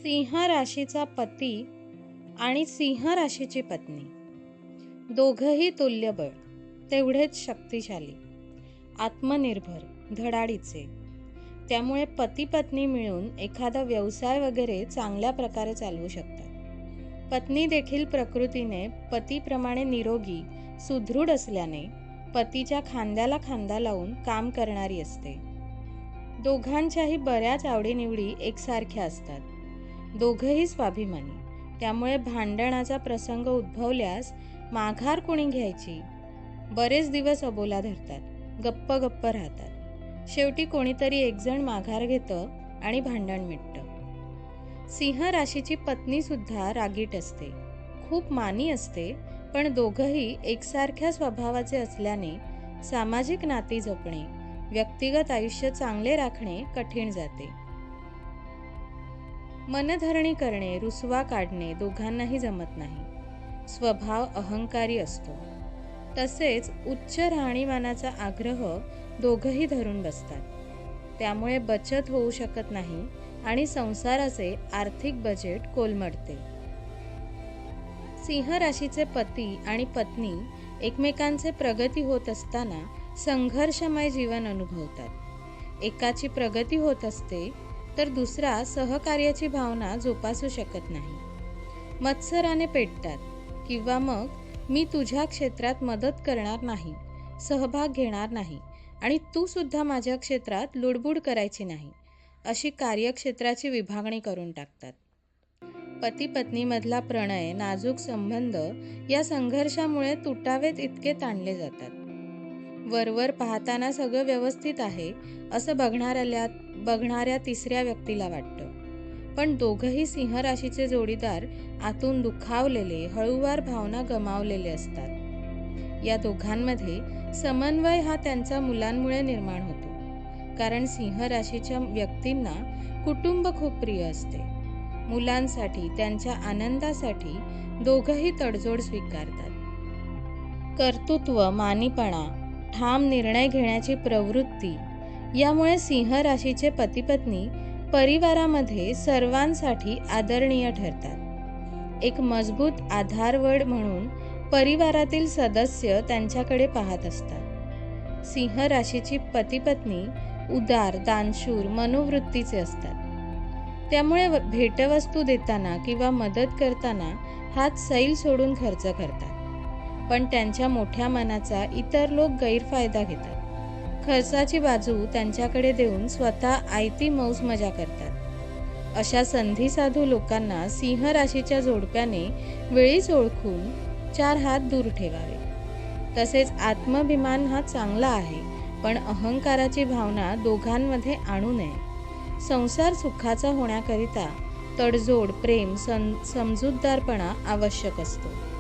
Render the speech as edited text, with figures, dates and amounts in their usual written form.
सिंह राशीचा पती आणि सिंह राशीची पत्नी दोघंही तुल्यबळ, तेवढेच शक्तिशाली, आत्मनिर्भर, धडाडीचे. त्यामुळे पती पत्नी मिळून एखादा व्यवसाय वगैरे चांगल्या प्रकारे चालवू शकतात. पत्नी देखील प्रकृतीने पतीप्रमाणे निरोगी, सुदृढ असल्याने पतीच्या खांद्याला खांदा लावून काम करणारी असते. दोघांच्याही बऱ्याच आवडीनिवडी एकसारख्या असतात. दोघंही स्वाभिमानी, त्यामुळे भांडणाचा प्रसंग उद्भवल्यास माघार कोणी घ्यायची, बरेच दिवस अबोला धरतात, गप्प गप्प राहतात. शेवटी कोणीतरी एकजण माघार घेतं आणि भांडण मिटतं. सिंह राशीची पत्नी सुद्धा रागीट असते, खूप मानी असते, पण दोघंही एकसारख्या स्वभावाचे असल्याने सामाजिक नाती जपणे, व्यक्तिगत आयुष्य चांगले राखणे कठीण जाते. मनधरणी करणे, रुसवा काढणे दोघांनाही जमत नाही. स्वभाव अहंकारी असतो. तसेच उच्च राहणीमानाचा आग्रह दोघंही धरून बसतात. त्यामुळे बचत होऊ शकत नाही आणि संसाराचे आर्थिक बजेट कोलमडते. सिंह राशीचे पती आणि पत्नी एकमेकांचे प्रगती होत असताना संघर्षमय जीवन अनुभवतात. एकाची प्रगती होत असते तर दुसरा सहकार्याची भावना जोपासू शकत नाही. मत्सराने पेटतात किंवा मग मी तुझ्या क्षेत्रात मदत करणार नाही, सहभाग घेणार नाही आणि तू सुद्धा माझ्या क्षेत्रात लुडबुड करायची नाही, अशी कार्यक्षेत्राची विभागणी करून टाकतात. पती पत्नीमधला प्रणय, नाजूक संबंध या संघर्षामुळे तुटावेत इतके ताणले जातात. वरवर पाहताना सगळं व्यवस्थित आहे असं बघणाऱ्या तिसऱ्या व्यक्तीला वाटतं. पण दोघंही सिंह राशीचे जोडीदार आतून दुखावलेले, हळूवार भावना गमावलेले असतात. या दोघांमध्ये समन्वय हा त्यांच्या मुलांमुळे निर्माण होतो. कारण सिंह राशीच्या व्यक्तींना कुटुंब खूप प्रिय असते. मुलांसाठी, त्यांच्या आनंदासाठी दोघंही तडजोड स्वीकारतात. कर्तृत्व, मानीपणा, ठाम निर्णय घेण्याची प्रवृत्ती यामुळे सिंह राशीचे पती-पत्नी परिवारामध्ये सर्वांसाठी आदरणीय ठरतात. एक मजबूत आधारवड म्हणून परिवारातील सदस्य त्यांच्याकडे पाहत असतात. सिंह राशीची पती-पत्नी उदार, दानशूर मनोवृत्तीचे असतात. त्यामुळे भेटवस्तू देताना किंवा मदत करताना हात सैल सोडून खर्च करतात. पण त्यांच्या मोठ्या मनाचा इतर लोक गैरफायदा घेतात. खर्चाची बाजू त्यांच्याकडे देऊन स्वतः आयती मौज मजा करतात. अशा संधीसाधू लोकांना सिंह राशीच्या जोडप्याने वेळीच ओळखून 4 हात दूर ठेवावे. तसेच आत्माभिमान हा चांगला आहे, पण अहंकाराची भावना दोघांमध्ये आणू नये. संसार सुखाचा होण्याकरिता तडजोड, प्रेम, समजूतदारपणा आवश्यक असतो.